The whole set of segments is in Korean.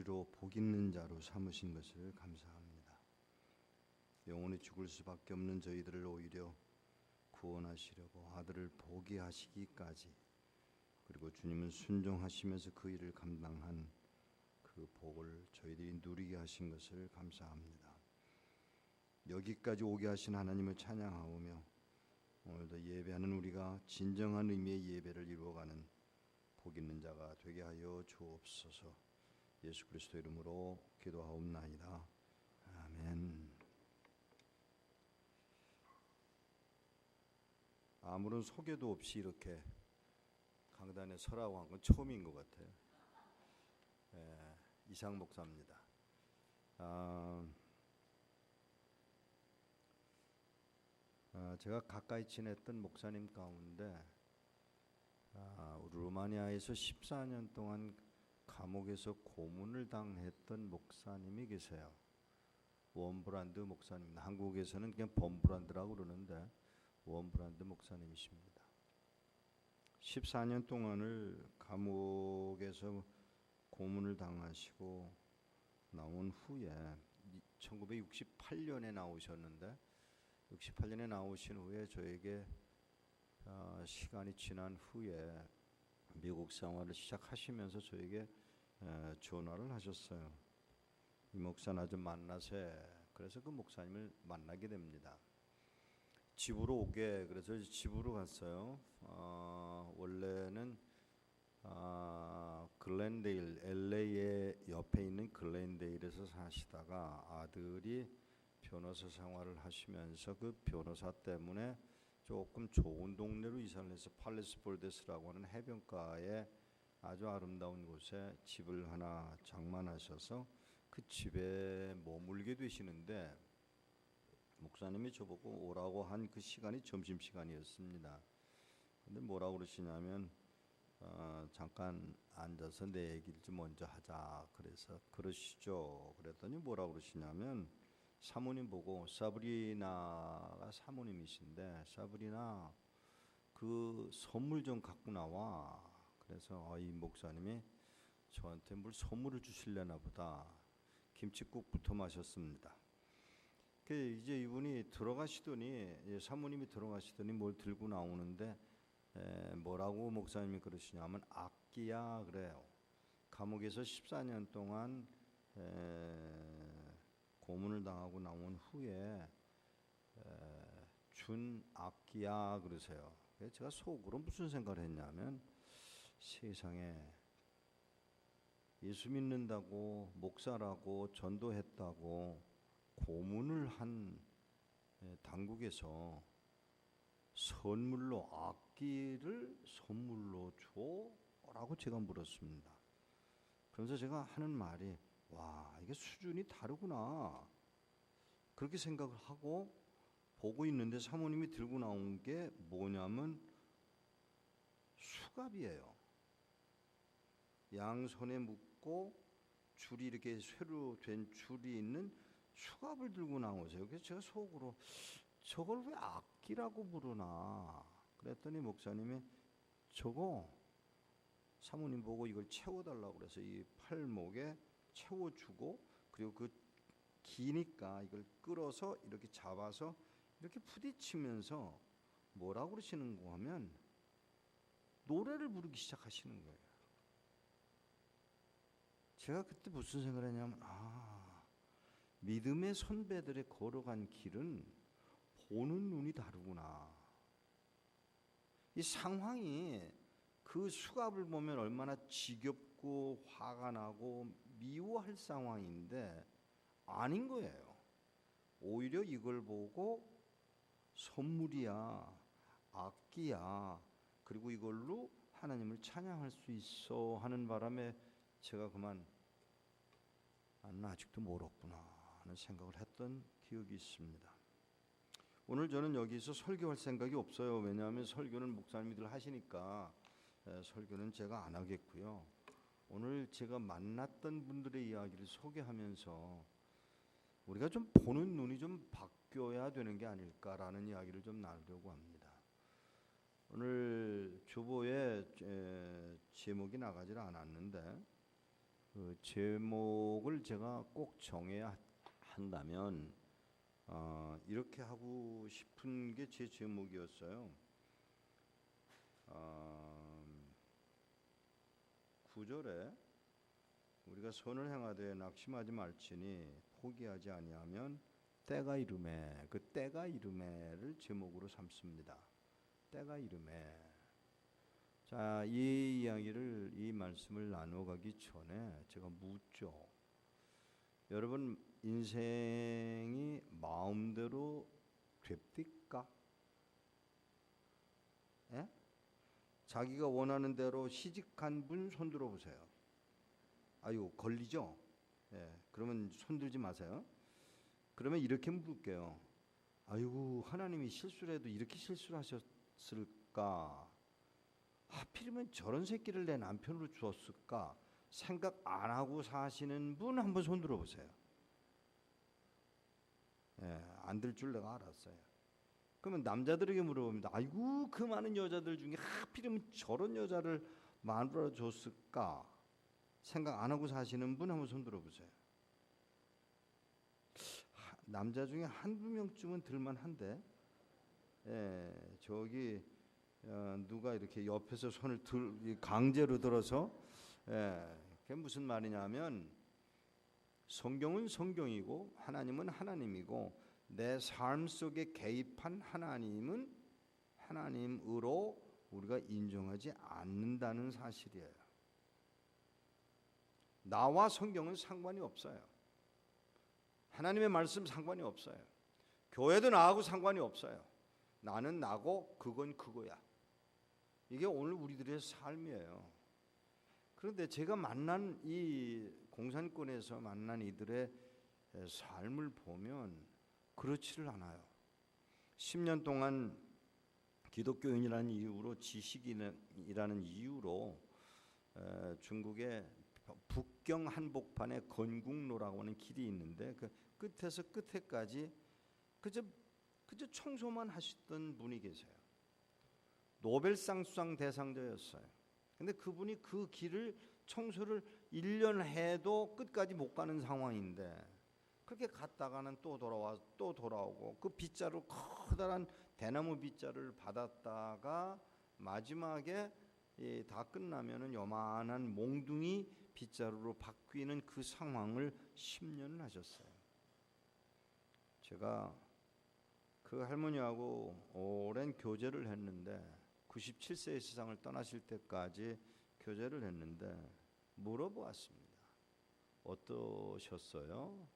우리로 복 있는 자로 삼으신 것을 감사합니다. 영원히 죽을 수밖에 없는 저희들을 오히려 구원하시려고 아들을 보게 하시기까지, 그리고 주님은 순종하시면서 그 일을 감당한 그 복을 저희들이 누리게 하신 것을 감사합니다. 여기까지 오게 하신 하나님을 찬양하오며 오늘도 예배하는 우리가 진정한 의미의 예배를 이루어가는 복 있는 자가 되게 하여 주옵소서. 예수 그리스도 이름으로 기도하옵나이다. 아멘. 아무런 소개도 없이 이렇게 강단에 서라고 한 건 처음인 것 같아요. 이상 목사입니다. 제가 가까이 지냈던 목사님 가운데 루마니아에서 14년 동안 감옥에서 고문을 당했던 목사님이 계세요. 원브란드 목사님입니다. 한국에서는 그냥 범브란드라고 그러는데 원브란드 목사님이십니다. 14년 동안을 감옥에서 고문을 당하시고 나온 후에 1968년에 나오셨는데 68년에 나오신 후에 저에게 시간이 지난 후에 미국 생활을 시작하시면서 저에게 전화를 하셨어요. 이 목사 나 좀 만나세. 그래서 그 목사님을 만나게 됩니다. 집으로 오게 그래서 집으로 갔어요. 원래는 글렌데일, LA의 옆에 있는 글렌데일에서 사시다가 아들이 변호사 생활을 하시면서 그 변호사 때문에 조금 좋은 동네로 이사를 해서 팔레스폴데스라고 하는 해변가에 아주 아름다운 곳에 집을 하나 장만하셔서 그 집에 머물게 되시는데 목사님이 저보고 오라고 한 그 시간이 점심시간이었습니다. 근데 뭐라고 그러시냐면 잠깐 앉아서 내 얘기를 좀 먼저 하자. 그래서 그러시죠. 그랬더니 뭐라고 그러시냐면 사모님 보고 사브리나가 사모님이신데 사브리나 그 선물 좀 갖고 나와. 그래서 이 목사님이 저한테 뭘 선물을 주실려나 보다. 김칫국부터 마셨습니다. 이제 이분이 들어가시더니 사모님이 들어가시더니 뭘 들고 나오는데 뭐라고 목사님이 그러시냐면 악기야 그래요. 감옥에서 14년 동안 고문을 당하고 나온 후에 준 악기야 그러세요. 제가 속으로 무슨 생각을 했냐면 세상에 예수 믿는다고 목사라고 전도했다고 고문을 한 당국에서 선물로 악기를 선물로 줘라고 제가 물었습니다. 그러면서 제가 하는 말이 와 이게 수준이 다르구나 그렇게 생각을 하고 보고 있는데 사모님이 들고 나온 게 뭐냐면 수갑이에요. 양손에 묶고 줄이 이렇게 쇠로 된 줄이 있는 수갑을 들고 나오세요. 그래서 제가 속으로 저걸 왜 악기라고 부르나 그랬더니 목사님이 저거 사모님 보고 이걸 채워달라고 그래서 이 팔목에 채워주고 그리고 그 기니까 이걸 끌어서 이렇게 잡아서 이렇게 부딪히면서 뭐라고 그러시는가 하면 노래를 부르기 시작하시는 거예요. 제가 그때 무슨 생각을 했냐면 믿음의 선배들의 걸어간 길은 보는 눈이 다르구나. 이 상황이 그 수갑을 보면 얼마나 지겹고 화가 나고 미워할 상황인데 아닌 거예요. 오히려 이걸 보고 선물이야, 악기야, 그리고 이걸로 하나님을 찬양할 수 있어 하는 바람에 제가 그만 나는 아직도 멀었구나 하는 생각을 했던 기억이 있습니다. 오늘 저는 여기서 설교할 생각이 없어요. 왜냐하면 설교는 목사님들 하시니까 설교는 제가 안 하겠고요. 오늘 제가 만났던 분들의 이야기를 소개하면서 우리가 좀 보는 눈이 좀 바뀌어야 되는 게 아닐까라는 이야기를 좀 나누려고 합니다. 오늘 주보에 제목이 나가질 않았는데 그 제목을 제가 꼭 정해야 한다면 이렇게 하고 싶은 게 제 제목이었어요. 9절에 우리가 선을 행하되 낙심하지 말지니 포기하지 아니하면 때가 이르매, 그 때가 이르매를 제목으로 삼습니다. 때가 이르매. 자, 이 이야기를, 이 말씀을 나눠가기 전에 제가 묻죠. 여러분, 인생이 마음대로 됩니까? 예? 자기가 원하는 대로 시집간 분 손 들어보세요. 아유, 걸리죠? 예, 그러면 손 들지 마세요. 그러면 이렇게 물을게요. 아이고, 하나님이 실수를 해도 이렇게 실수를 하셨을까? 하필이면 저런 새끼를 내 남편으로 주었을까? 생각 안 하고 사시는 분 한번 손 들어보세요. 예, 안 들 줄 내가 알았어요. 그러면 남자들에게 물어봅니다. 아이고, 그 많은 여자들 중에 하필이면 저런 여자를 만들어 줬을까? 생각 안 하고 사시는 분 한번 손 들어보세요. 남자 중에 한두 명쯤은 들만한데, 예, 저기 누가 이렇게 옆에서 손을 강제로 들어서, 그게 무슨 말이냐면 성경은 성경이고 하나님은 하나님이고 내 삶 속에 개입한 하나님은 하나님으로 우리가 인정하지 않는다는 사실이에요. 나와 성경은 상관이 없어요. 하나님의 말씀 상관이 없어요. 교회도 나하고 상관이 없어요. 나는 나고 그건 그거야. 이게 오늘 우리들의 삶이에요. 그런데 제가 만난 이 공산권에서 만난 이들의 삶을 보면 그렇지를 않아요. 10년 동안 기독교인이라는 이유로, 지식인이라는 이유로 중국의 북경 한복판에 건국로라고 하는 길이 있는데 그 끝에서 끝에까지 그저 청소만 하시던 분이 계세요. 노벨상 수상 대상자였어요. 근데 그분이 그 길을 청소를 1년 해도 끝까지 못 가는 상황인데 그렇게 갔다가는 또 돌아오고 그 빗자루, 커다란 대나무 빗자루를 받았다가 마지막에 다 끝나면은 요만한 몽둥이 빗자루로 바뀌는 그 상황을 10년을 하셨어요. 제가 그 할머니하고 오랜 교제를 했는데 97세의 세상을 떠나실 때까지 교제를 했는데 물어보았습니다. 어떠셨어요?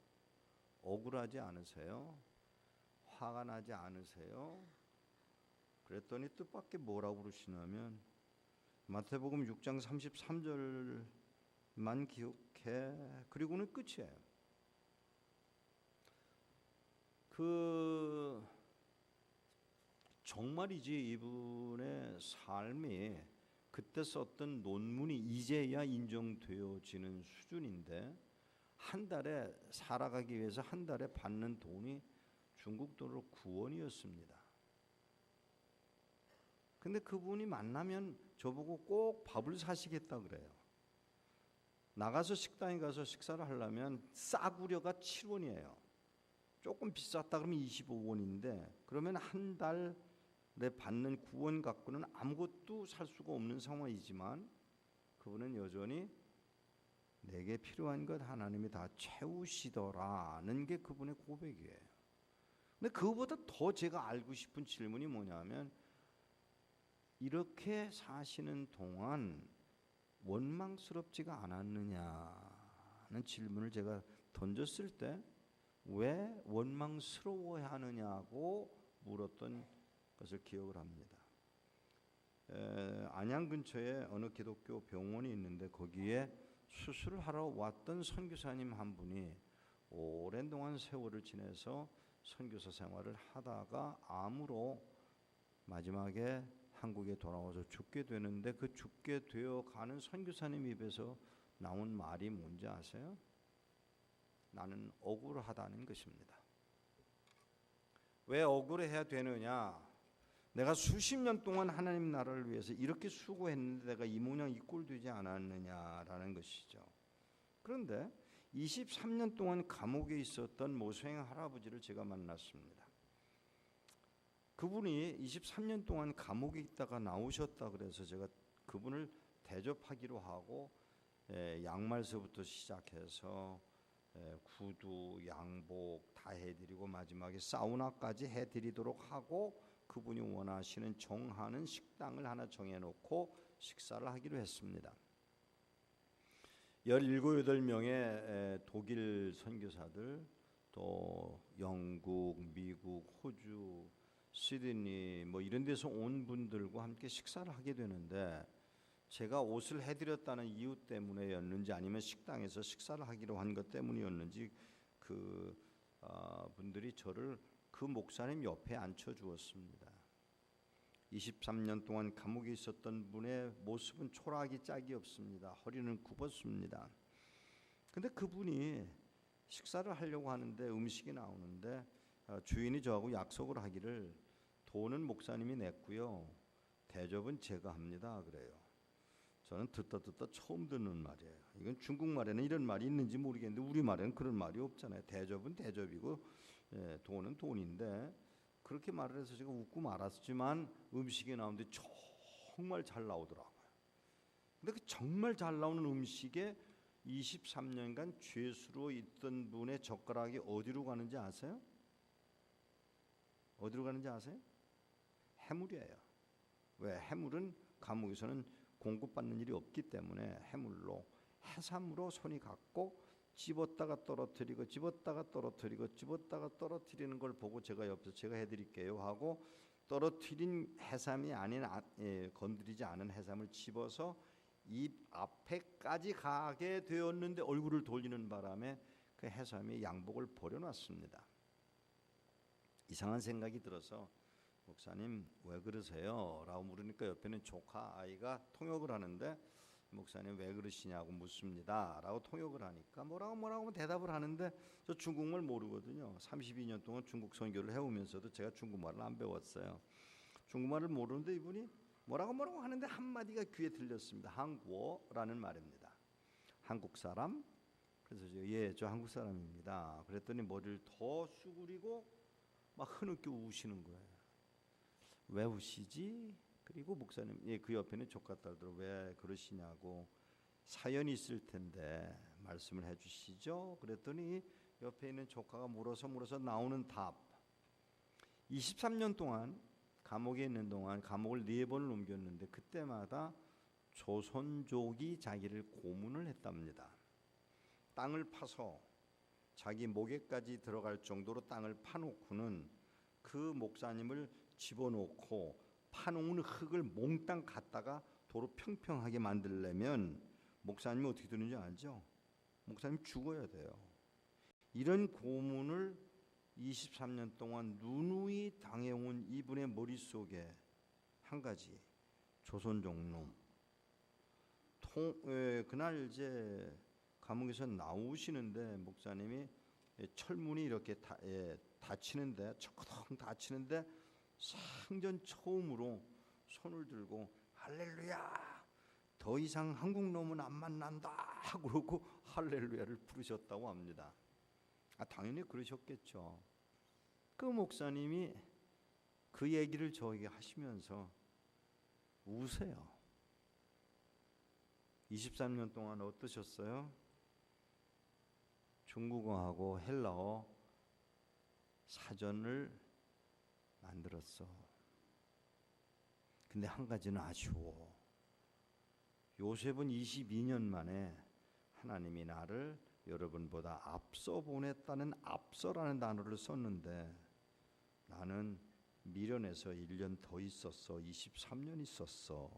억울하지 않으세요? 화가 나지 않으세요? 그랬더니 뜻밖의 뭐라고 그러시냐면 마태복음 6장 33절만 기억해. 그리고는 끝이에요. 정말이지 이분의 삶이 그때 썼던 논문이 이제야 인정되어지는 수준인데 한 달에 살아가기 위해서 한 달에 받는 돈이 중국 돈으로 9원이었습니다. 근데 그분이 만나면 저보고 꼭 밥을 사시겠다 그래요. 나가서 식당에 가서 식사를 하려면 싸구려가 7원이에요. 조금 비쌌다 그러면 25원인데 그러면 한 달에 받는 9원 갖고는 아무것도 살 수가 없는 상황이지만 그분은 여전히 내게 필요한 것 하나님이 다 채우시더라는 게 그분의 고백이에요. 근데 그거보다 더 제가 알고 싶은 질문이 뭐냐면 이렇게 사시는 동안 원망스럽지가 않았느냐는 질문을 제가 던졌을 때 왜 원망스러워야 하느냐고 물었던 것을 기억을 합니다. 안양 근처에 어느 기독교 병원이 있는데 거기에 수술을 하러 왔던 선교사님 한 분이 오랜 동안 세월을 지내서 선교사 생활을 하다가 암으로 마지막에 한국에 돌아와서 죽게 되는데 그 죽게 되어 가는 선교사님 입에서 나온 말이 뭔지 아세요? 나는 억울하다는 것입니다. 왜 억울해야 되느냐? 내가 수십 년 동안 하나님 나라를 위해서 이렇게 수고했는데 내가 이 모양 이 꼴 되지 않았느냐라는 것이죠. 그런데 23년 동안 감옥에 있었던 모소행 할아버지를 제가 만났습니다. 그분이 23년 동안 감옥에 있다가 나오셨다 그래서 제가 그분을 대접하기로 하고 양말서부터 시작해서 구두, 양복 다 해드리고 마지막에 사우나까지 해드리도록 하고 그분이 원하시는 정하는 식당을 하나 정해놓고 식사를 하기로 했습니다. 17, 18명의 독일 선교사들 또 영국, 미국, 호주, 시드니 뭐 이런 데서 온 분들과 함께 식사를 하게 되는데 제가 옷을 해드렸다는 이유 때문에였는지 아니면 식당에서 식사를 하기로 한 것 때문이었는지 그 분들이 저를 그 목사님 옆에 앉혀주었습니다. 23년 동안 감옥에 있었던 분의 모습은 초라하기 짝이 없습니다. 허리는 굽었습니다. 근데 그분이 식사를 하려고 하는데 음식이 나오는데 주인이 저하고 약속을 하기를 돈은 목사님이 냈고요. 대접은 제가 합니다. 그래요. 저는 듣다 처음 듣는 말이에요. 이건 중국말에는 이런 말이 있는지 모르겠는데 우리말에는 그런 말이 없잖아요. 대접은 대접이고 돈은 돈인데 그렇게 말을 해서 제가 웃고 말았지만 음식이 나오는데 정말 잘 나오더라고요. 근데 그 정말 잘 나오는 음식에 23년간 죄수로 있던 분의 젓가락이 어디로 가는지 아세요? 어디로 가는지 아세요? 해물이에요. 왜? 해물은 감옥에서는 공급받는 일이 없기 때문에 해물로 해삼으로 손이 갔고 집었다가 떨어뜨리고 집었다가 떨어뜨리고 집었다가 떨어뜨리는 걸 보고 제가 옆에서 제가 해드릴게요 하고 떨어뜨린 해삼이 아닌 건드리지 않은 해삼을 집어서 입 앞에까지 가게 되었는데 얼굴을 돌리는 바람에 그 해삼이 양복을 버려놨습니다. 이상한 생각이 들어서 목사님 왜 그러세요? 라고 물으니까 옆에는 조카 아이가 통역을 하는데 목사님 왜 그러시냐고 묻습니다 라고 통역을 하니까 뭐라고 대답을 하는데 저 중국말 모르거든요. 32년 동안 중국 선교를 해오면서도 제가 중국말을 안 배웠어요. 중국말을 모르는데 이분이 뭐라고 하는데 한마디가 귀에 들렸습니다. 한국어라는 말입니다. 한국 사람? 그래서 저 한국 사람입니다. 그랬더니 머리를 더 쑥그리고 막 흐느껴 우시는 거예요. 왜 우시지? 그리고 목사님, 그 옆에는 조카딸들 왜 그러시냐고 사연이 있을 텐데 말씀을 해주시죠. 그랬더니 옆에 있는 조카가 물어서 나오는 답. 23년 동안 감옥에 있는 동안 감옥을 4번을 옮겼는데 그때마다 조선족이 자기를 고문을 했답니다. 땅을 파서 자기 목에까지 들어갈 정도로 땅을 파놓고는 그 목사님을 집어넣고 파놓은 흙을 몽땅 갖다가 도로 평평하게 만들려면 목사님이 어떻게 되는지 알죠? 목사님 죽어야 돼요. 이런 고문을 23년 동안 누누이 당해온 이분의 머릿속에 한 가지 조선족 놈. 그날 이제 감옥에서 나오시는데 목사님이 철문이 이렇게 닫히는데 척커덩 닫히는데 생전 처음으로 손을 들고 할렐루야 더 이상 한국 놈은 안 만난다 그러고 할렐루야를 부르셨다고 합니다. 당연히 그러셨겠죠. 그 목사님이 그 얘기를 저에게 하시면서 우세요. 23년 동안 어떠셨어요? 중국어하고 헬라어 사전을 만들었어. 근데 한 가지는 아쉬워. 요셉은 22년 만에 하나님이 나를 여러분보다 앞서 보냈다는 앞서라는 단어를 썼는데 나는 미련해서 1년 더 있었어. 23년 있었어.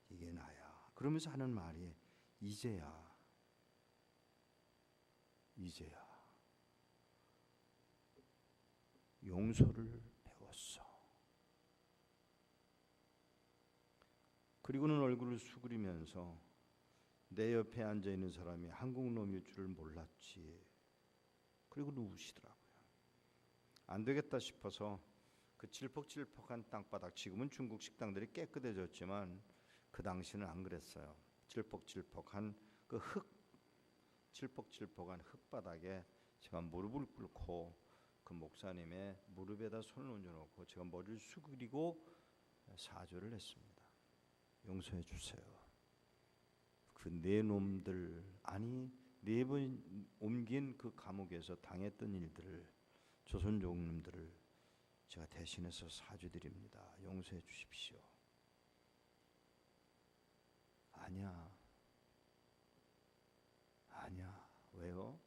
이게 나야. 그러면서 하는 말이 이제야 용서를 배웠어. 그리고는 얼굴을 수그리면서 내 옆에 앉아있는 사람이 한국 놈일 줄을 몰랐지. 그리고 누우시더라고요. 안 되겠다 싶어서 그 질퍽질퍽한 땅바닥, 지금은 중국 식당들이 깨끗해졌지만 그 당시는 안 그랬어요. 질퍽질퍽한 그 흙 칠퍽칠퍽한 흙바닥에 제가 무릎을 꿇고 그 목사님의 무릎에다 손을 얹어놓고 제가 머리를 숙이고 사죄를 했습니다. 용서해 주세요. 그 네 놈들, 아니 4번 옮긴 그 감옥에서 당했던 일들을, 조선족놈들을 제가 대신해서 사죄드립니다. 용서해 주십시오. 아니야. 왜요?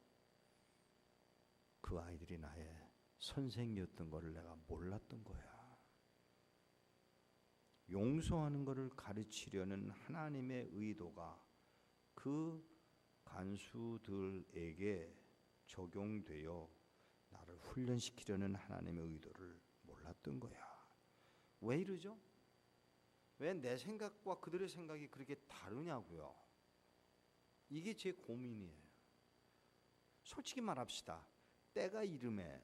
그 아이들이 나의 선생이었던 것을 내가 몰랐던 거야. 용서하는 것을 가르치려는 하나님의 의도가 그 간수들에게 적용되어 나를 훈련시키려는 하나님의 의도를 몰랐던 거야. 왜 이러죠? 왜 내 생각과 그들의 생각이 그렇게 다르냐고요. 이게 제 고민이에요. 솔직히 말합시다. 때가 이름에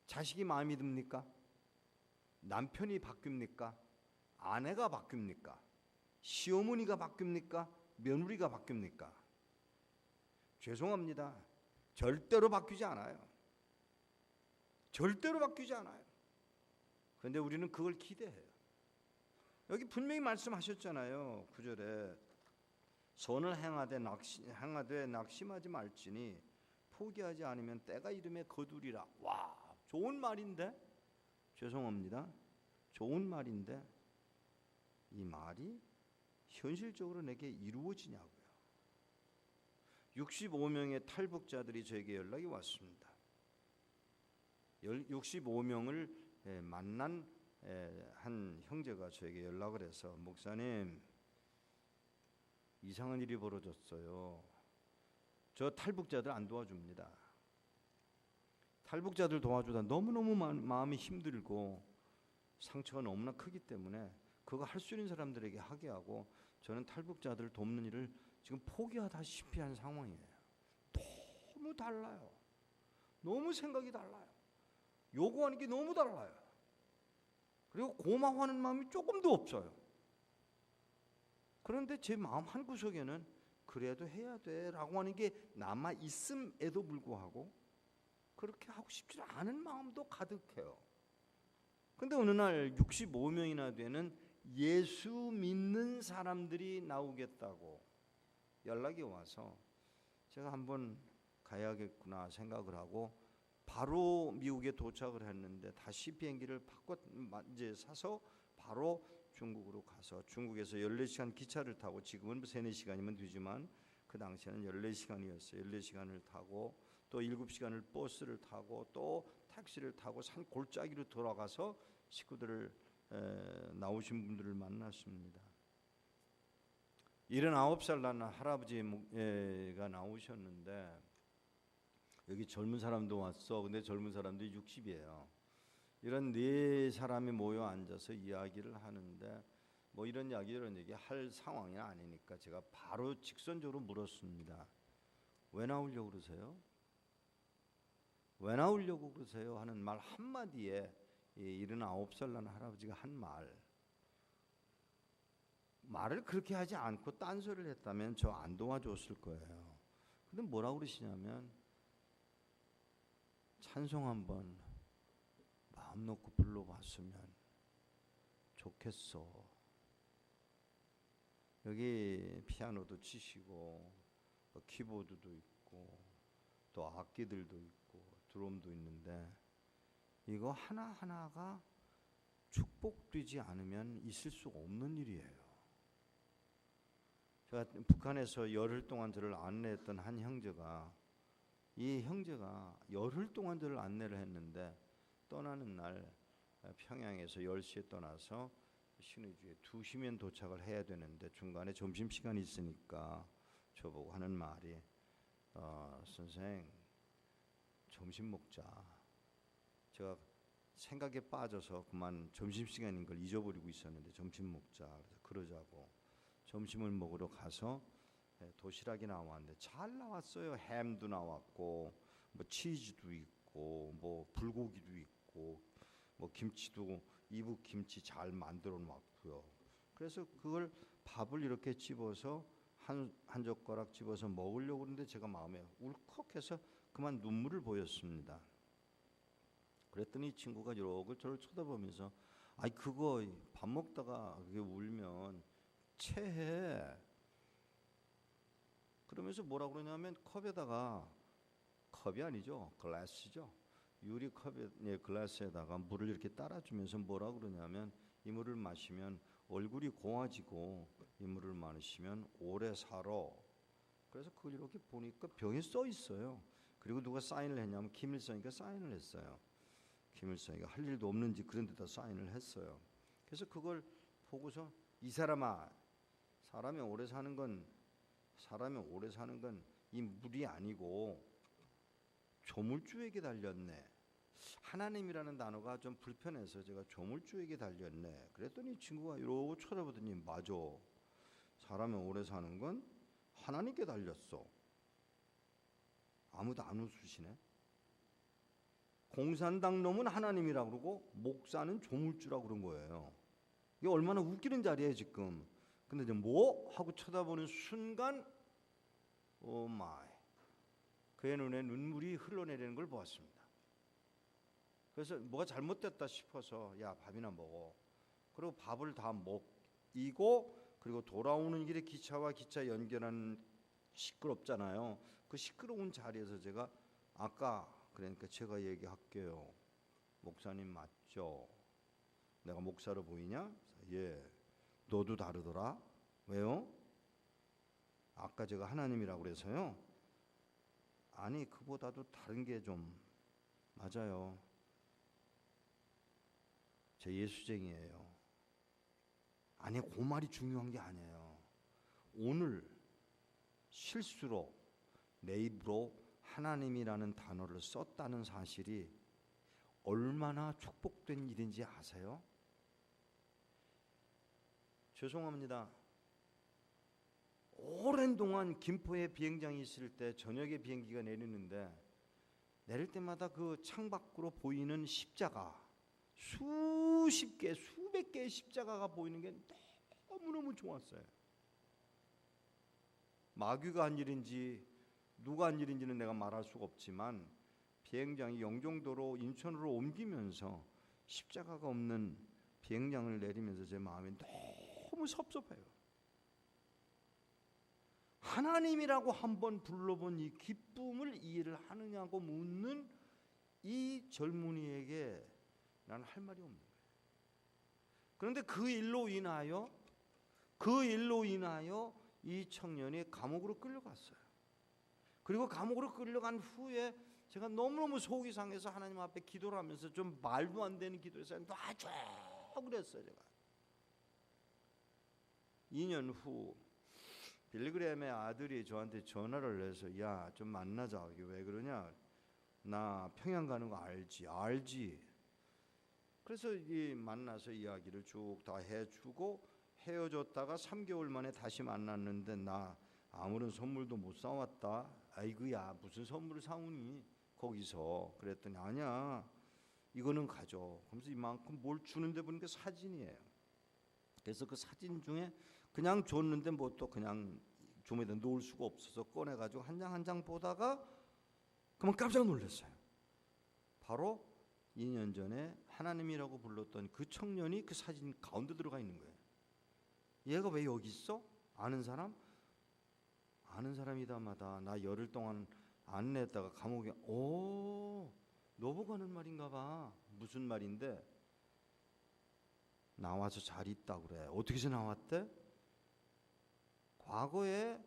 자식이 마음에 듭니까? 남편이 바뀝니까? 아내가 바뀝니까? 시어머니가 바뀝니까? 며느리가 바뀝니까? 죄송합니다. 절대로 바뀌지 않아요. 절대로 바뀌지 않아요. 그런데 우리는 그걸 기대해요. 여기 분명히 말씀하셨잖아요. 9절에 선을 행하되 낙심하지 말지니 포기하지 않으면 때가 이름에 거두리라. 와, 좋은 말인데? 죄송합니다. 좋은 말인데 이 말이 현실적으로 내게 이루어지냐고요. 65명의 탈북자들이 저에게 연락이 왔습니다. 65명을 만난 한 형제가 저에게 연락을 해서 목사님, 이상한 일이 벌어졌어요. 저 탈북자들 안 도와줍니다. 탈북자들 도와주다 너무너무 마음이 힘들고 상처가 너무나 크기 때문에 그거 할 수 있는 사람들에게 하게 하고 저는 탈북자들 돕는 일을 지금 포기하다시피 한 상황이에요. 너무 달라요. 너무 생각이 달라요. 요구하는 게 너무 달라요. 그리고 고마워하는 마음이 조금도 없어요. 그런데 제 마음 한구석에는 그래도 해야 돼 라고 하는 게 남아 있음에도 불구하고 그렇게 하고 싶지 않은 마음도 가득해요. 근데 어느 날 65명이나 되는 예수 믿는 사람들이 나오겠다고 연락이 와서 제가 한번 가야겠구나 생각을 하고 바로 미국에 도착을 했는데 다시 비행기를 이제 사서 바로 중국으로 가서 중국에서 14시간 기차를 타고, 지금은 3, 4시간이면 되지만 그 당시에는 14시간이었어요. 14시간을 타고 또 7시간을 버스를 타고 또 택시를 타고 산 골짜기로 돌아가서 식구들을 나오신 분들을 만났습니다. 79살 난 할아버지가 나오셨는데 여기 젊은 사람도 왔어. 근데 젊은 사람들이 60이에요. 이런 네 사람이 모여 앉아서 이야기를 하는데 뭐 이런 이야기 저런 얘기 할 상황이 아니니까 제가 바로 직선적으로 물었습니다. 왜 나오려고 그러세요? 왜 나오려고 그러세요? 하는 말 한마디에 79살 난 할아버지가 한 말을 그렇게 하지 않고 딴소리를 했다면 저 안 도와줬을 거예요. 근데 뭐라고 그러시냐면 찬송 한번 마음 놓고 불러봤으면 좋겠어. 여기 피아노도 치시고 키보드도 있고 또 악기들도 있고 드럼도 있는데 이거 하나하나가 축복되지 않으면 있을 수 없는 일이에요. 제가 북한에서 열흘 동안 저를 안내했던 한 형제가, 이 형제가 열흘 동안 저를 안내를 했는데 떠나는 날 평양에서 10시에 떠나서 신의주에 2시면 도착을 해야 되는데 중간에 점심시간이 있으니까 저보고 하는 말이 선생 점심 먹자. 제가 생각에 빠져서 그만 점심시간인 걸 잊어버리고 있었는데 점심 먹자. 그래서 그러자고 점심을 먹으러 가서 도시락이 나왔는데 잘 나왔어요. 햄도 나왔고 뭐 치즈도 있고 뭐 불고기도 있고 뭐 김치도 이북 김치 잘 만들어 놨고요. 그래서 그걸 밥을 이렇게 집어서 한 젓가락 집어서 먹으려고 그러는데 제가 마음에 울컥해서 그만 눈물을 보였습니다. 그랬더니 이 친구가 이러고 저를 쳐다보면서 아이 그거 밥 먹다가 그게 울면 체해. 그러면서 뭐라 그러냐면 컵에다가, 컵이 아니죠, 글라스죠, 유리 컵에, 글라스에다가 물을 이렇게 따라주면서 뭐라 그러냐면 이 물을 마시면 얼굴이 고와지고 이 물을 마시면 오래 살아. 그래서 그걸 이렇게 보니까 병에 써 있어요. 그리고 누가 사인을 했냐면 김일성이가 사인을 했어요. 김일성이가 할 일도 없는지 그런 데다 사인을 했어요. 그래서 그걸 보고서 이 사람아, 사람이 오래 사는 건 이 물이 아니고 조물주에게 달렸네. 하나님이라는 단어가 좀 불편해서 제가 조물주에게 달렸네. 그랬더니 이 친구가 이러고 쳐다보더니 맞아. 사람이 오래 사는 건 하나님께 달렸어. 아무도 안 웃으시네. 공산당 놈은 하나님이라고 그러고 목사는 조물주라고 그런 거예요. 이게 얼마나 웃기는 자리예요 지금. 근데 이제 뭐? 하고 쳐다보는 순간 오 마이, 그의 눈에 눈물이 흘러내리는 걸 보았습니다. 그래서 뭐가 잘못됐다 싶어서 야 밥이나 먹어. 그리고 밥을 다 먹이고 그리고 돌아오는 길에 기차와 기차 연결하는 시끄럽잖아요. 그 시끄러운 자리에서 제가 아까 그러니까 제가 얘기할게요. 목사님 맞죠? 내가 목사로 보이냐? 예. 너도 다르더라. 왜요? 아까 제가 하나님이라고 그래서요. 아니 그보다도 다른 게 좀 맞아요. 제 예수쟁이에요. 아니 그 말이 중요한 게 아니에요. 오늘 실수로 내 입으로 하나님이라는 단어를 썼다는 사실이 얼마나 축복된 일인지 아세요? 죄송합니다. 오랜 동안 김포에 비행장이 있을 때 저녁에 비행기가 내리는데 내릴 때마다 그 창밖으로 보이는 십자가, 수십 개, 수백 개의 십자가가 보이는 게 너무너무 좋았어요. 마귀가 한 일인지 누가 한 일인지는 내가 말할 수가 없지만 비행장이 영종도로 인천으로 옮기면서 십자가가 없는 비행장을 내리면서 제 마음이 너무 섭섭해요. 하나님이라고 한번 불러본 이 기쁨을 이해를 하느냐고 묻는 이 젊은이에게 나는 할 말이 없는 거예요. 그런데 그 일로 인하여 이 청년이 감옥으로 끌려갔어요. 그리고 감옥으로 끌려간 후에 제가 너무너무 속이 상해서 하나님 앞에 기도를 하면서 좀 말도 안 되는 기도했어요. 놔줘 그랬어요. 제가 2년 후 빌리그램의 아들이 저한테 전화를 해서 야 좀 만나자. 왜 그러냐? 나 평양 가는 거 알지. 그래서 이 만나서 이야기를 쭉 다 해주고 헤어졌다가 3개월 만에 다시 만났는데 나 아무런 선물도 못 사왔다. 아이고야 무슨 선물을 사오니 거기서. 그랬더니 아니야 이거는 가져. 그러면서 이만큼 뭘 주는데 보니까 사진이에요. 그래서 그 사진 중에 그냥 줬는데 뭐 또 그냥 좀에다 놓을 수가 없어서 꺼내가지고 한 장 한 장 보다가 그만 깜짝 놀랐어요. 바로 2년 전에 하나님이라고 불렀던 그 청년이 그 사진 가운데 들어가 있는 거예요. 얘가 왜 여기 있어? 아는 사람? 아는 사람이다마다 나 열흘 동안 안 냈다가 감옥에 너 보고 하는 말인가 봐. 무슨 말인데? 나와서 잘 있다 그래. 어떻게 해서 나왔대? 과거에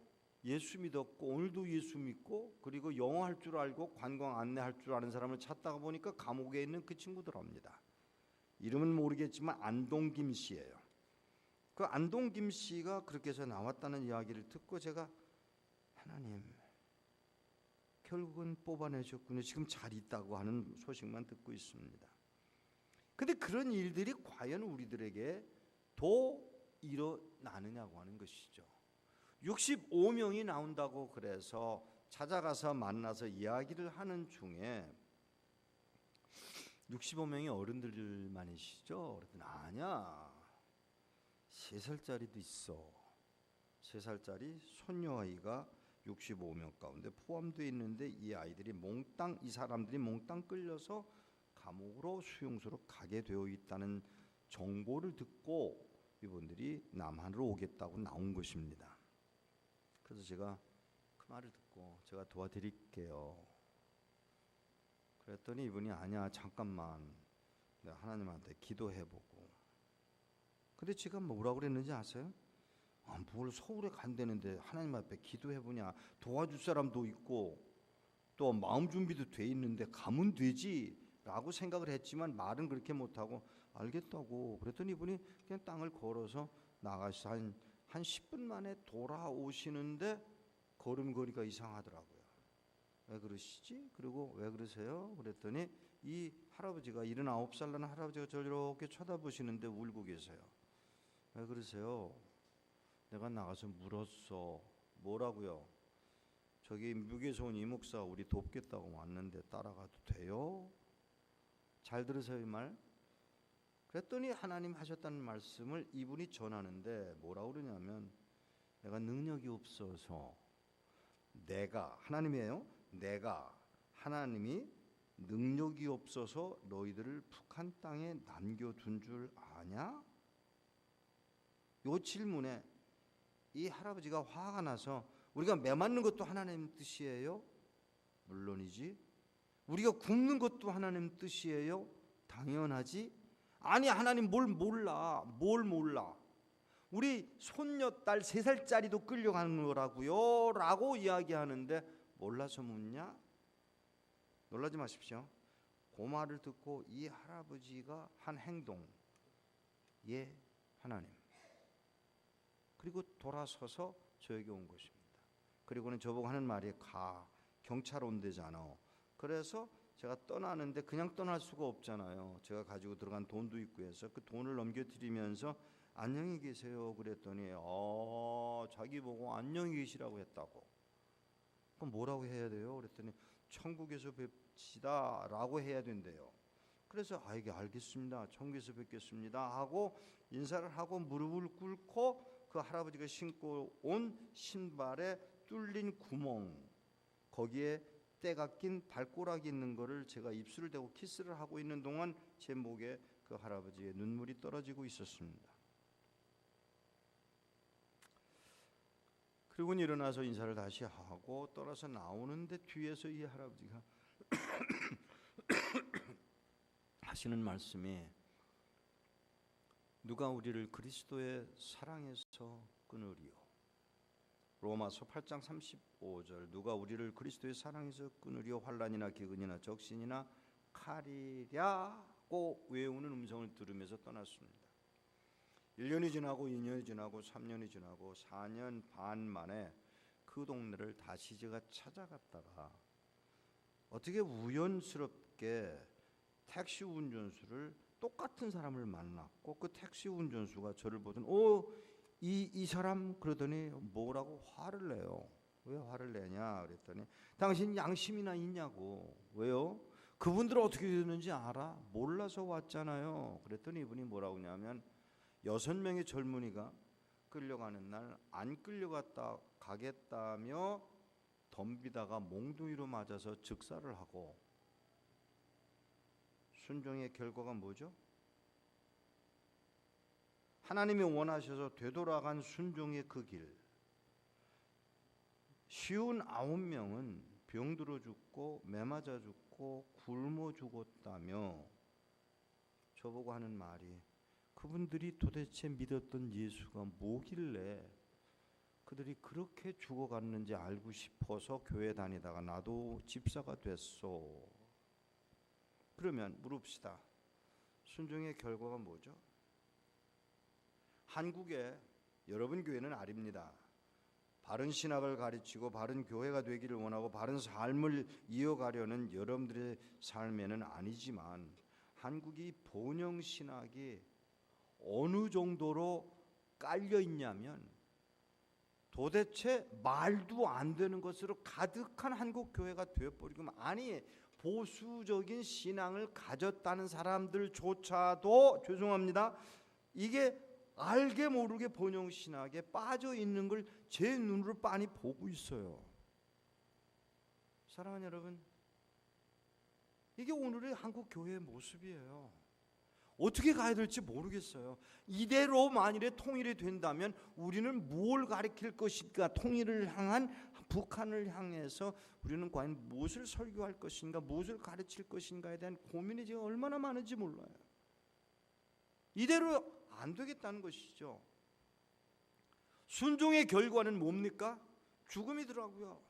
예수 믿었고 오늘도 예수 믿고 그리고 영어 할 줄 알고 관광 안내할 줄 아는 사람을 찾다가 보니까 감옥에 있는 그 친구들입니다. 이름은 모르겠지만 안동김 씨예요. 그 안동김 씨가 그렇게 해서 나왔다는 이야기를 듣고 제가 하나님 결국은 뽑아내셨군요. 지금 잘 있다고 하는 소식만 듣고 있습니다. 근데 그런 일들이 과연 우리들에게 도 일어나느냐고 하는 것이죠. 65명이 나온다고 그래서 찾아가서 만나서 이야기를 하는 중에 65명이 어른들만이시죠? 그랬더니 아니야 3살짜리도 있어. 3살짜리 손녀아이가 65명 가운데 포함되어 있는데 이 사람들이 몽땅 끌려서 감옥으로 수용소로 가게 되어 있다는 정보를 듣고 이분들이 남한으로 오겠다고 나온 것입니다. 그래서 제가 그 말을 듣고 제가 도와드릴게요. 그랬더니 이분이 아니야 잠깐만 내가 하나님한테 기도해보고. 근데 제가 뭐라고 그랬는지 아세요? 뭘 서울에 간다는데 하나님 앞에 기도해보냐, 도와줄 사람도 있고 또 마음 준비도 돼 있는데 가면 되지 라고 생각을 했지만 말은 그렇게 못하고 알겠다고. 그랬더니 이분이 그냥 땅을 걸어서 나가서 한 10분 만에 돌아오시는데 걸음걸이가 이상하더라고요. 왜 그러시지? 그리고 왜 그러세요? 그랬더니 이 할아버지가 79살 난 할아버지가 저를 이렇게 쳐다보시는데 울고 계세요. 왜 그러세요? 내가 나가서 물었어. 뭐라고요? 저기 미국에서 온 이목사 우리 돕겠다고 왔는데 따라가도 돼요? 잘 들으세요 이 말. 그랬더니 하나님 하셨다는 말씀을 이분이 전하는데 뭐라고 그러냐면 내가 능력이 없어서 하나님이 능력이 없어서 너희들을 북한 땅에 남겨둔 줄 아냐? 요 질문에 이 할아버지가 화가 나서 우리가 매 맞는 것도 하나님 뜻이에요? 물론이지. 우리가 굶는 것도 하나님 뜻이에요? 당연하지. 아니 하나님 뭘 몰라. 우리 손녀딸 3살짜리도 끌려가는 거라고요 라고 이야기하는데 몰라서 묻냐? 놀라지 마십시오. 그 말을 듣고 이 할아버지가 한 행동, 예 하나님. 그리고 돌아서서 저에게 온 것입니다. 그리고는 저보고 하는 말이 가, 경찰 온대잖아. 그래서 제가 떠나는데 그냥 떠날 수가 없잖아요. 제가 가지고 들어간 돈도 있고 해서 그 돈을 넘겨드리면서 안녕히 계세요 그랬더니 자기 보고 안녕히 계시라고 했다고. 그럼 뭐라고 해야 돼요? 그랬더니 천국에서 뵙시다 라고 해야 된대요. 그래서 이게 알겠습니다. 천국에서 뵙겠습니다 하고 인사를 하고 무릎을 꿇고 그 할아버지가 신고 온 신발에 뚫린 구멍, 거기에 때가 낀 발꼬락이 있는 거를 제가 입술을 대고 키스를 하고 있는 동안 제 목에 그 할아버지의 눈물이 떨어지고 있었습니다. 그리고 일어나서 인사를 다시 하고 떠나서 나오는데 뒤에서 이 할아버지가 하시는 말씀이 누가 우리를 그리스도의 사랑에서 끊으리요. 로마서 8장 35절 누가 우리를 그리스도의 사랑에서 끊으리요. 환난이나 기근이나 적신이나 칼이랴고 외우는 음성을 들으면서 떠났습니다. 1년이 지나고 2년이 지나고 3년이 지나고 4년 반 만에 그 동네를 다시 제가 찾아갔다가 어떻게 우연스럽게 택시 운전수를 똑같은 사람을 만났고 그 택시 운전수가 저를 보더니 이 사람 그러더니 뭐라고 화를 내요. 왜 화를 내냐 그랬더니 당신 양심이나 있냐고. 왜요? 그분들 어떻게 됐는지 알아? 몰라서 왔잖아요. 그랬더니 이분이 뭐라고 하냐면 6명의 젊은이가 끌려가는 날 안 끌려갔다 가겠다며 덤비다가 몽둥이로 맞아서 즉사를 하고 순종의 결과가 뭐죠? 하나님이 원하셔서 되돌아간 순종의 그 길. 59명은 병들어 죽고 매맞아 죽고 굶어 죽었다며 저보고 하는 말이 그분들이 도대체 믿었던 예수가 뭐길래 그들이 그렇게 죽어갔는지 알고 싶어서 교회 다니다가 나도 집사가 됐소. 그러면 물읍시다. 순종의 결과가 뭐죠? 한국에 여러분 교회는 아닙니다. 바른 신학을 가르치고 바른 교회가 되기를 원하고 바른 삶을 이어가려는 여러분들의 삶에는 아니지만 한국이 본영 신학이 어느 정도로 깔려 있냐면 도대체 말도 안 되는 것으로 가득한 한국 교회가 되어버리고 아니 보수적인 신앙을 가졌다는 사람들조차도 죄송합니다. 이게 알게 모르게 번영신학에 빠져 있는 걸 제 눈으로 빤히 보고 있어요. 사랑하는 여러분, 이게 오늘의 한국 교회의 모습이에요. 어떻게 가야 될지 모르겠어요. 이대로 만일에 통일이 된다면 우리는 무엇을 가리킬 것인가, 통일을 향한 북한을 향해서 우리는 과연 무엇을 설교할 것인가, 무엇을 가르칠 것인가에 대한 고민이 지금 얼마나 많은지 몰라요. 이대로 안 되겠다는 것이죠. 순종의 결과는 뭡니까? 죽음이더라고요.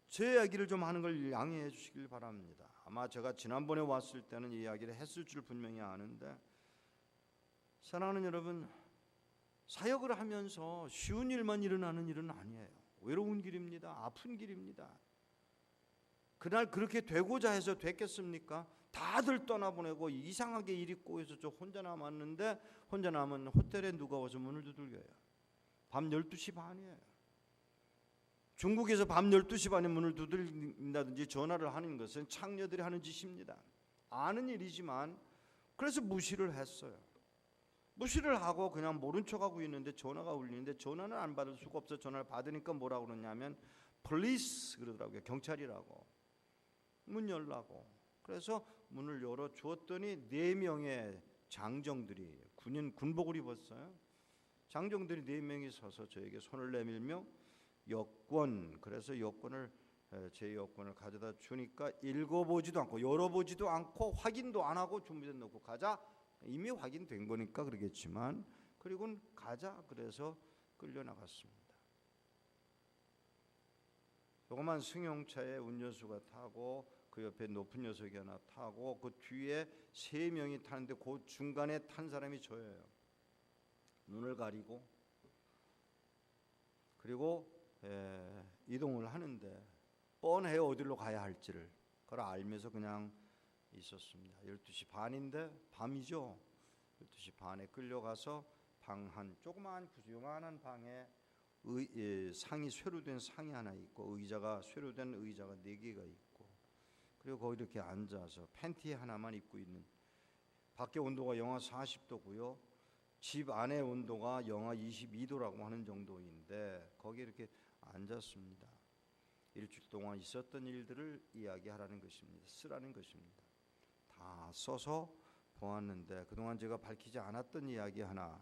제 이야기를 좀 하는 걸 양해해 주시길 바랍니다. 아마 제가 지난번에 왔을 때는 이 이야기를 했을 줄 분명히 아는데, 사랑하는 여러분, 사역을 하면서 쉬운 일만 일어나는 일은 아니에요. 외로운 길입니다. 아픈 길입니다. 그날 그렇게 되고자 해서 됐겠습니까? 다들 떠나보내고 이상하게 일이 꼬여서 저 혼자 남았는데, 혼자 남은 호텔에 누가 와서 문을 두들겨요. 밤 12시 반이에요. 중국에서 밤 12시 반에 문을 두들긴다든지 전화를 하는 것은 창녀들이 하는 짓입니다. 아는 일이지만 그래서 무시를 했어요. 무시를 하고 그냥 모른 척하고 있는데 전화가 울리는데 전화는 안 받을 수가 없어. 전화를 받으니까 뭐라고 그러냐면 police 그러더라고요. 경찰이라고. 문 열라고. 그래서 문을 열어 주었더니 4명의 장정들이 군복을 입었어요. 장정들이 4명이 서서 저에게 손을 내밀며 여권, 그래서 제 여권을 가져다 주니까 읽어보지도 않고 열어보지도 않고 확인도 안 하고 준비해 놓고 가자. 이미 확인된 거니까 그러겠지만, 그리고는 가자. 그래서 끌려나갔습니다. 조그만 승용차에 운전수가 타고 그 옆에 높은 녀석이 하나 타고 그 뒤에 3명이 타는데 그 중간에 탄 사람이 저예요. 눈을 가리고 그리고 이동을 하는데 뻔해요. 어디로 가야 할지를. 그걸 알면서 그냥 있었습니다. 12시 반인데 밤이죠. 12시 반에 끌려가서 방 한 조그마한 요만한 방에 상이 쇠로된 상이 하나 있고 쇠로된 의자가 4개가 있고, 그리고 거기 이렇게 앉아서 팬티 하나만 입고 있는, 밖에 온도가 영하 40도고요. 집 안의 온도가 영하 22도라고 하는 정도인데 거기 이렇게 앉았습니다. 일주일 동안 있었던 일들을 이야기하라는 것입니다. 쓰라는 것입니다. 다 써서 보았는데 그동안 제가 밝히지 않았던 이야기 하나,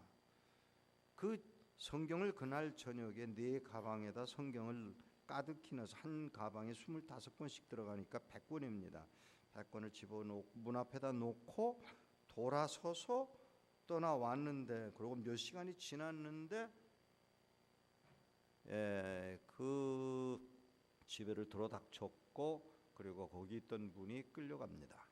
그 성경을 그날 저녁에 4가방에다 성경을 가득히 넣어서 한 가방에 25권씩 들어가니까 100권입니다. 100권을 집어넣고 문 앞에다 놓고 돌아서서 떠나왔는데, 그리고 몇 시간이 지났는데 그 집에를 들어닥쳤고, 그리고 거기 있던 분이 끌려갑니다.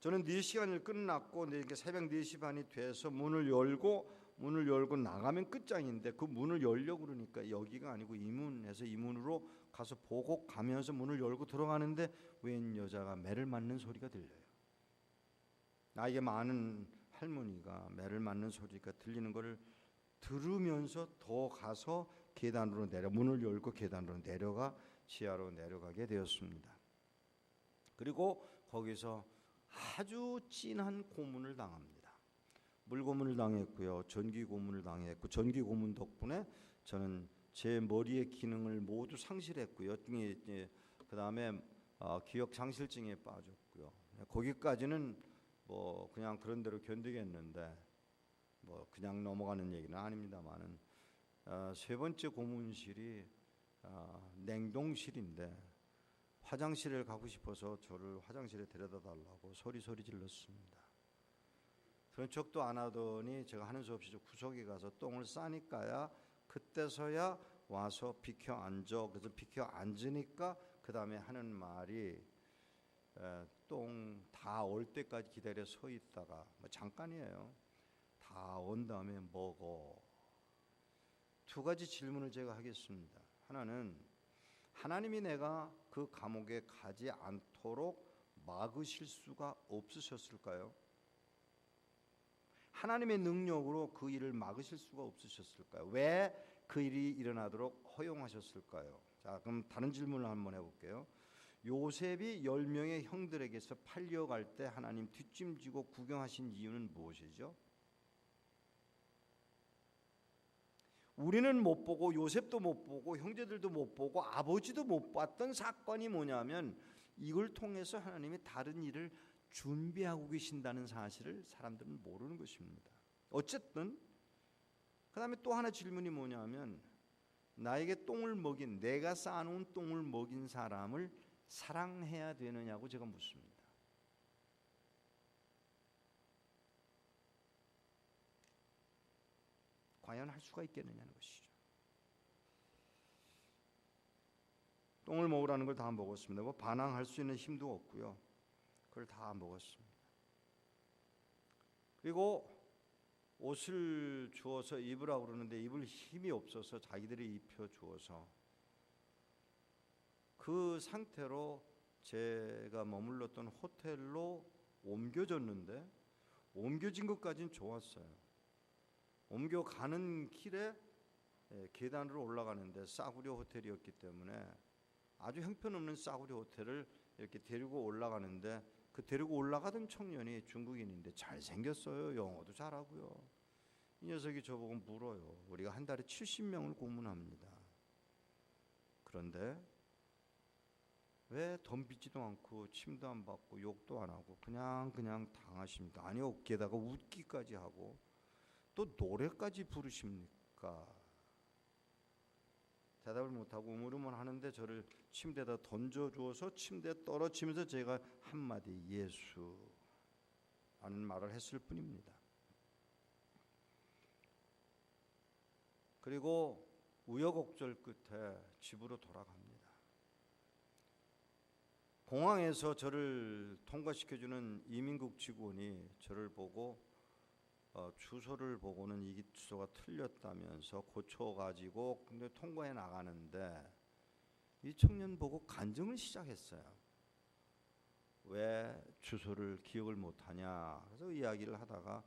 저는 4시간을 끝났고 새벽 4시 반이 돼서 문을 열고 나가면 끝장인데, 그 문을 열려고 그러니까 여기가 아니고 이 문에서 이 문으로 가서 보고 가면서 문을 열고 들어가는데 웬 여자가 매를 맞는 소리가 들려요. 나이가 많은 할머니가 매를 맞는 소리가 들리는 것을 들으면서 더 가서 문을 열고 계단으로 내려가 지하로 내려가게 되었습니다. 그리고 거기서 아주 진한 고문을 당합니다. 물고문을 당했고요. 전기 고문을 당했고, 전기 고문 덕분에 저는 제 머리의 기능을 모두 상실했고요. 그 다음에 기억 상실증에 빠졌고요. 거기까지는 뭐 그냥 그런 대로 견디겠는데 뭐 그냥 넘어가는 얘기는 아닙니다만은, 3번째 고문실이 냉동실인데 화장실을 가고 싶어서 저를 화장실에 데려다 달라고 소리 질렀습니다. 그런 척도 안 하더니 제가 하는 수 없이 저 구석에 가서 똥을 싸니까야 그때서야 와서 비켜 앉아. 그래서 비켜 앉으니까 그 다음에 하는 말이 똥 다 올 때까지 기다려 서 있다가, 뭐 잠깐이에요. 다 온 다음에 먹어. 2가지 질문을 제가 하겠습니다. 하나는, 하나님이 내가 그 감옥에 가지 않도록 막으실 수가 없으셨을까요? 하나님의 능력으로 그 일을 막으실 수가 없으셨을까요? 왜 그 일이 일어나도록 허용하셨을까요? 자, 그럼 다른 질문을 한번 해볼게요. 요셉이 10명의 형들에게서 팔려갈 때 하나님 뒷짐지고 구경하신 이유는 무엇이죠? 우리는 못 보고 요셉도 못 보고 형제들도 못 보고 아버지도 못 봤던 사건이 뭐냐면 이걸 통해서 하나님이 다른 일을 준비하고 계신다는 사실을 사람들은 모르는 것입니다. 어쨌든 그 다음에 또 하나 질문이 뭐냐면 나에게 똥을 먹인, 내가 쌓아놓은 똥을 먹인 사람을 사랑해야 되느냐고 제가 묻습니다. 과연 할 수가 있겠느냐는 것이죠. 똥을 먹으라는 걸 다 먹었습니다. 뭐 반항할 수 있는 힘도 없고요. 그걸 다 먹었습니다. 그리고 옷을 주어서 입으라고 그러는데 입을 힘이 없어서 자기들이 입혀 주어서 그 상태로 제가 머물렀던 호텔로 옮겨졌는데 옮겨진 것까지는 좋았어요. 옮겨가는 길에 계단으로 올라가는데 싸구려 호텔이었기 때문에 아주 형편없는 싸구려 호텔을 이렇게 데리고 올라가는데 그 데리고 올라가던 청년이 중국인인데 잘생겼어요. 영어도 잘하고요. 이 녀석이 저보고 물어요. 우리가 한 달에 70명을 고문합니다. 그런데 왜 덤비지도 않고 침도 안 받고 욕도 안 하고 그냥 당하십니까? 아니 어깨에다가 웃기까지 하고 또 노래까지 부르십니까? 대답을 못하고 우물우물 하는데 저를 침대에다 던져주어서 침대에 떨어지면서 제가 한마디 예수 라는 말을 했을 뿐입니다. 그리고 우여곡절 끝에 집으로 돌아갑니다. 공항에서 저를 통과시켜주는 이민국 직원이 저를 보고 주소를 보고는 이 주소가 틀렸다면서 고쳐가지고 근데 통과해 나가는데 이 청년 보고 간증을 시작했어요. 왜 주소를 기억을 못하냐. 그래서 이야기를 하다가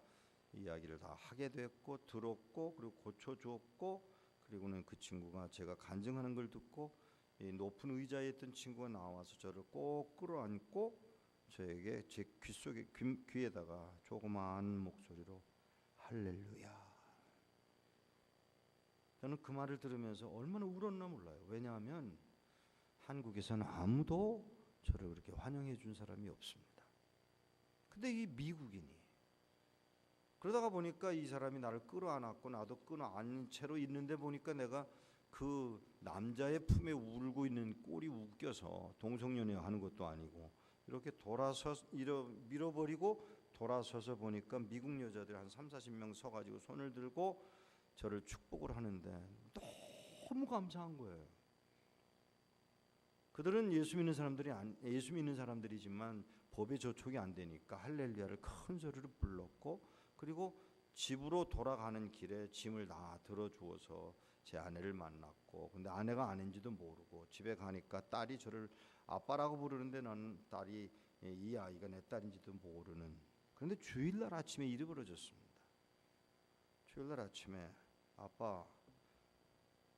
이야기를 다 하게 됐고 들었고 그리고 고쳐주었고 그리고는 그 친구가 제가 간증하는 걸 듣고 이 높은 의자에 있던 친구가 나와서 저를 꼭 끌어안고 저에게 제 귀에다가 조그마한 목소리로 할렐루야. 저는 그 말을 들으면서 얼마나 울었나 몰라요. 왜냐하면 한국에서는 아무도 저를 그렇게 환영해 준 사람이 없습니다. 근데 이 미국인이 그러다가 보니까 이 사람이 나를 끌어안았고 나도 끌어안은 채로 있는데 보니까 내가 그 남자의 품에 울고 있는 꼴이 웃겨서 동성연애 하는 것도 아니고 이렇게 돌아서 밀어버리고 돌아서서 보니까 미국 여자들 한 30-40명 서가지고 손을 들고 저를 축복을 하는데 너무 감사한 거예요. 그들은 예수 믿는 사람들이지만 법에 저촉이 안 되니까 할렐루야를 큰 소리로 불렀고 그리고 집으로 돌아가는 길에 짐을 다 들어주어서 제 아내를 만났고 근데 아내가 아닌지도 모르고 집에 가니까 딸이 저를 아빠라고 부르는데 나는 딸이 이 아이가 내 딸인지도 모르는. 그런데 주일날 아침에 일이 벌어졌습니다. 주일날 아침에 아빠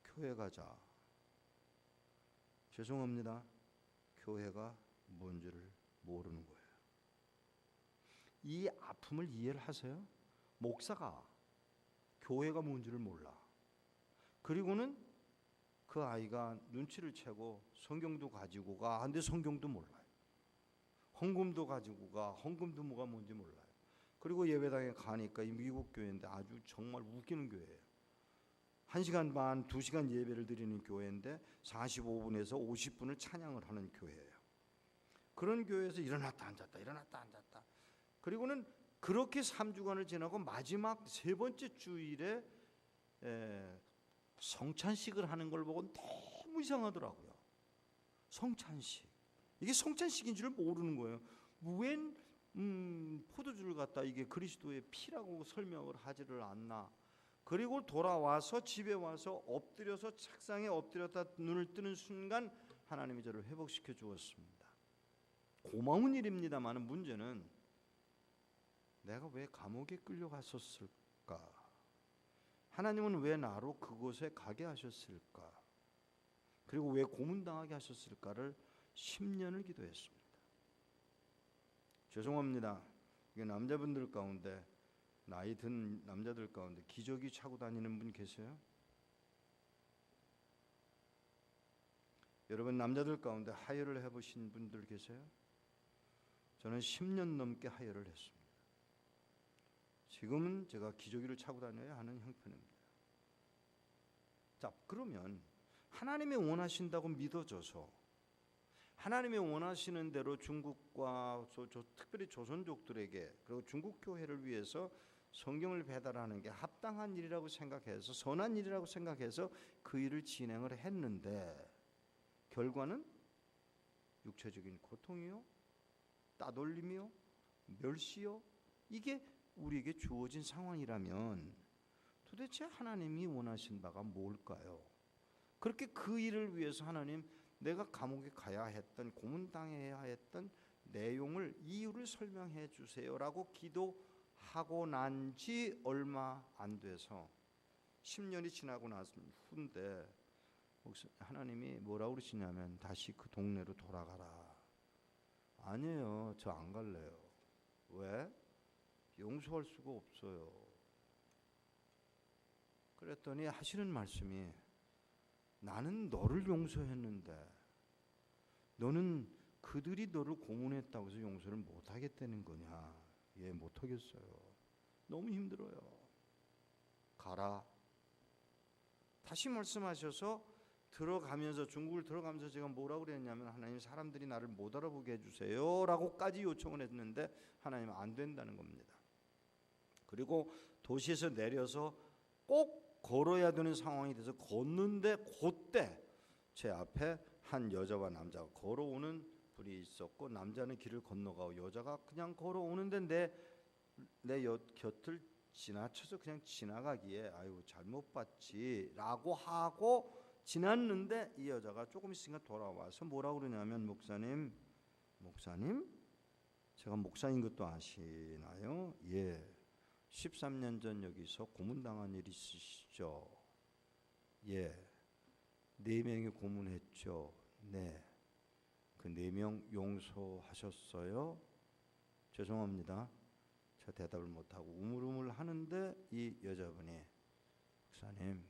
교회 가자. 죄송합니다. 교회가 뭔지를 모르는 거예요. 이 아픔을 이해를 하세요? 목사가 교회가 뭔지를 몰라. 그리고는 그 아이가 눈치를 채고 성경도 가지고 가. 근데 성경도 몰라요. 헌금도 가지고 가. 헌금도 뭐가 뭔지 몰라요. 그리고 예배당에 가니까 이 미국 교회인데 아주 정말 웃기는 교회예요. 1시간 반, 2시간 예배를 드리는 교회인데 45분에서 50분을 찬양을 하는 교회예요. 그런 교회에서 일어났다 앉았다 일어났다 앉았다. 그리고는 그렇게 3주간을 지나고 마지막 세 번째 주일에 성찬식을 하는 걸 보고 너무 이상하더라고요. 성찬식. 이게 성찬식인 줄 모르는 거예요. 웬 포도주를 갖다 이게 그리스도의 피라고 설명을 하지를 않나. 그리고 돌아와서 집에 와서 엎드려서 책상에 엎드렸다 눈을 뜨는 순간 하나님이 저를 회복시켜 주었습니다. 고마운 일입니다만 문제는 내가 왜 감옥에 끌려갔었을까? 하나님은 왜 나로 그곳에 가게 하셨을까? 그리고 왜 고문당하게 하셨을까를 10년을 기도했습니다. 죄송합니다. 이게 남자분들 가운데 나이 든 남자들 가운데 기저귀 차고 다니는 분 계세요? 여러분 남자들 가운데 하혈을 해보신 분들 계세요? 저는 10년 넘게 하혈을 했습니다. 지금은 제가 기저귀를 차고 다녀야 하는 형편입니다. 자, 그러면 하나님이 원하신다고 믿어져서 하나님이 원하시는 대로 중국과 특별히 조선족들에게 그리고 중국 교회를 위해서 성경을 배달하는 게 합당한 일이라고 생각해서 선한 일이라고 생각해서 그 일을 진행을 했는데 결과는 육체적인 고통이요, 따돌림이요, 멸시요, 이게 우리에게 주어진 상황이라면 도대체 하나님이 원하신 바가 뭘까요? 그렇게 그 일을 위해서 하나님 내가 감옥에 가야 했던 고문당해야 했던 내용을 이유를 설명해 주세요라고 기도하고 난 지 얼마 안 돼서 10년이 지나고 난 후인데 하나님이 뭐라고 그러시냐면 다시 그 동네로 돌아가라. 아니에요. 저 안 갈래요. 왜? 용서할 수가 없어요. 그랬더니 하시는 말씀이 나는 너를 용서했는데 너는 그들이 너를 고문했다고 해서 용서를 못하겠다는 거냐. 예, 못하겠어요. 너무 힘들어요. 가라. 다시 말씀하셔서 들어가면서 중국을 들어가면서 제가 뭐라고 그랬냐면 하나님 사람들이 나를 못 알아보게 해주세요 라고까지 요청을 했는데 하나님 안 된다는 겁니다. 그리고 도시에서 내려서 꼭 걸어야 되는 상황이 돼서 걷는데 그때 제 앞에 한 여자와 남자가 걸어오는 분이 있었고 남자는 길을 건너가고 여자가 그냥 걸어오는데 내 곁을 지나쳐서 그냥 지나가기에 아유 잘못 봤지 라고 하고 지났는데 이 여자가 조금 있으니까 돌아와서 뭐라고 그러냐면 목사님 제가 목사인 것도 아시나요? 예. 13년 전 여기서 고문당한 일 있으시죠? 예. 4명이 고문했죠. 네. 그 4명 용서하셨어요? 죄송합니다. 제가 대답을 못하고 우물우물 하는데 이 여자분이 목사님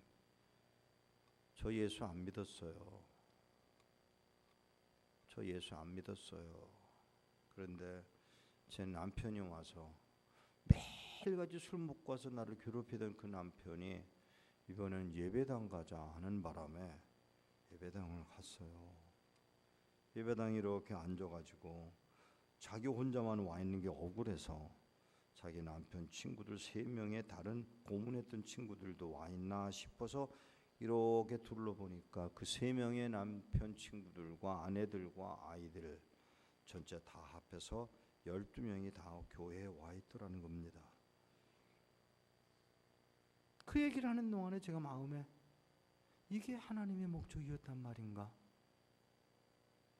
저 예수 안 믿었어요. 저 예수 안 믿었어요. 그런데 제 남편이 와서 매일같이 술 먹고 와서 나를 괴롭히던 그 남편이 이번엔 예배당 가자 하는 바람에 예배당을 갔어요. 예배당에 이렇게 앉아가지고 자기 혼자만 와 있는 게 억울해서 자기 남편 친구들 3명의 다른 고문했던 친구들도 와 있나 싶어서 이렇게 둘러보니까 그 3명의 남편 친구들과 아내들과 아이들 전체 다 합해서 12명이 다 교회에 와 있더라는 겁니다. 그 얘기를 하는 동안에 제가 마음에 이게 하나님의 목적이었단 말인가?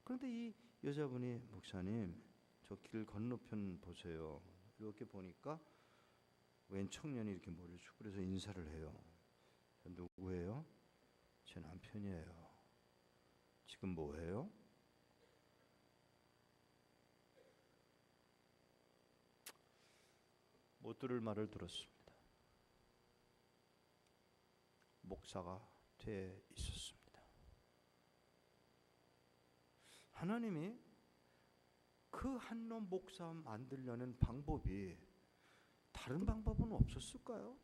그런데 이 여자분이 목사님 저 길 건너편 보세요. 이렇게 보니까 웬 청년이 이렇게 머리를 숙여서 인사를 해요. 누구예요? 제 남편이에요. 지금 뭐해요? 못 들을 말을 들었습니다. 목사가 돼 있었습니다. 하나님이 그 한 놈 목사 만들려는 방법이 다른 방법은 없었을까요?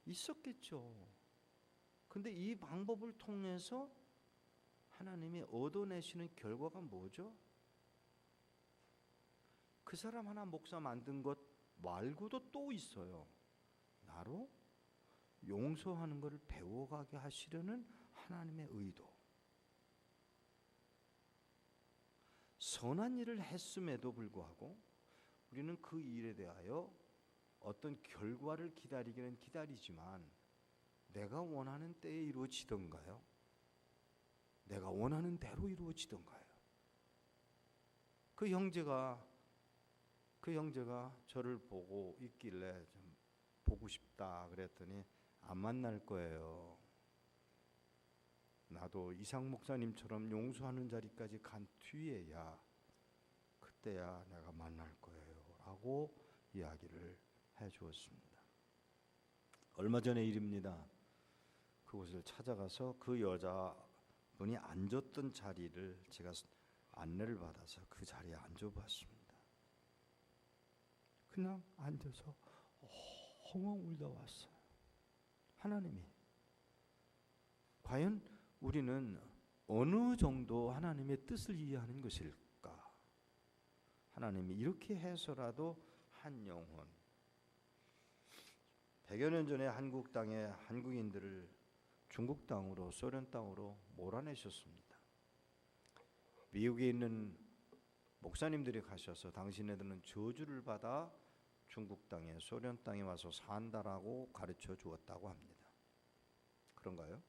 있었겠죠. 근데 이 방법을 통해서 하나님이 얻어내시는 결과가 뭐죠? 그 사람 하나 목사 만든 것 말고도 또 있어요. 나로 용서하는 것을 배워가게 하시려는 하나님의 의도. 선한 일을 했음에도 불구하고 우리는 그 일에 대하여 어떤 결과를 기다리기는 기다리지만 내가 원하는 때에 이루어지던가요? 내가 원하는 대로 이루어지던가요? 그 형제가 저를 보고 있길래 좀 보고 싶다 그랬더니 안 만날 거예요. 나도 이상 목사님처럼 용서하는 자리까지 간 뒤에야 그때야 내가 만날 거예요 라고 이야기를 해주었습니다. 얼마 전의 일입니다. 그곳을 찾아가서 그 여자 분이 앉았던 자리를 제가 안내를 받아서 그 자리에 앉아봤습니다. 그냥 앉아서 엉엉 울다 왔어요. 하나님이 과연 우리는 어느 정도 하나님의 뜻을 이해하는 것일까? 하나님이 이렇게 해서라도 한 영혼 100여 년 전에 한국 땅에 한국인들을 중국 땅으로 소련 땅으로 몰아내셨습니다. 미국에 있는 목사님들이 가셔서 당신네들은 저주를 받아 중국 땅에 소련 땅에 와서 산다라고 가르쳐 주었다고 합니다. 그런가요?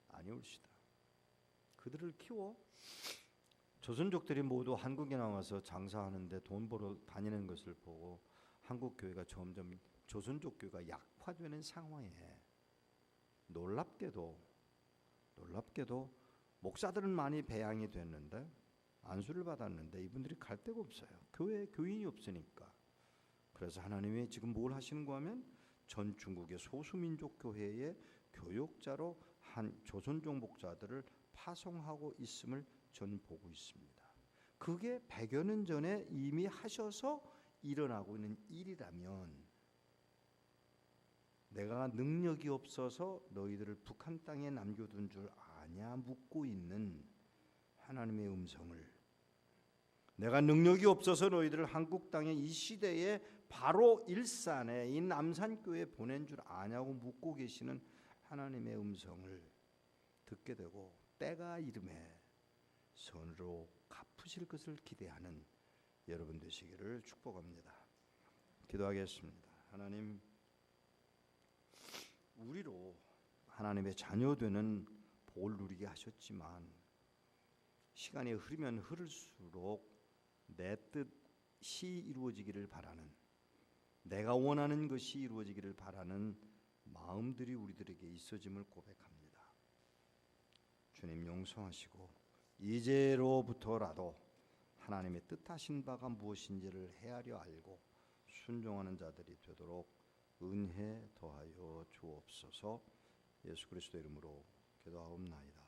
아니올시다. 그들을 키워 조선족들이 모두 한국에 나와서 장사하는데 돈 벌어 다니는 것을 보고 한국 교회가 점점 조선족 교회가 약화되는 상황에 놀랍게도 목사들은 많이 배양이 됐는데 안수를 받았는데 이분들이 갈 데가 없어요. 교회에 교인이 없으니까. 그래서 하나님이 지금 뭘 하시는가 하면 전 중국의 소수민족 교회의 교육자로 한 조선족 목자들을 파송하고 있음을 전 보고 있습니다. 그게 100여 년 전에 이미 하셔서 일어나고 있는 일이라면 내가 능력이 없어서 너희들을 북한 땅에 남겨둔 줄 아냐 묻고 있는 하나님의 음성을 내가 능력이 없어서 너희들을 한국 땅에 이 시대에 바로 일산에 이 남산교회에 보낸 줄 아냐고 묻고 계시는 하나님의 음성을 듣게 되고 때가 이름에 선으로 갚으실 것을 기대하는 여러분 되시기를 축복합니다. 기도하겠습니다. 하나님, 우리로 하나님의 자녀되는 복을 누리게 하셨지만 시간이 흐르면 흐를수록 내 뜻이 이루어지기를 바라는, 내가 원하는 것이 이루어지기를 바라는 마음들이 우리들에게 있어짐을 고백합니다. 주님 용서하시고 이제로부터라도 하나님의 뜻하신 바가 무엇인지를 헤아려 알고 순종하는 자들이 되도록 은혜 더하여 주옵소서. 예수 그리스도 이름으로 기도하옵나이다.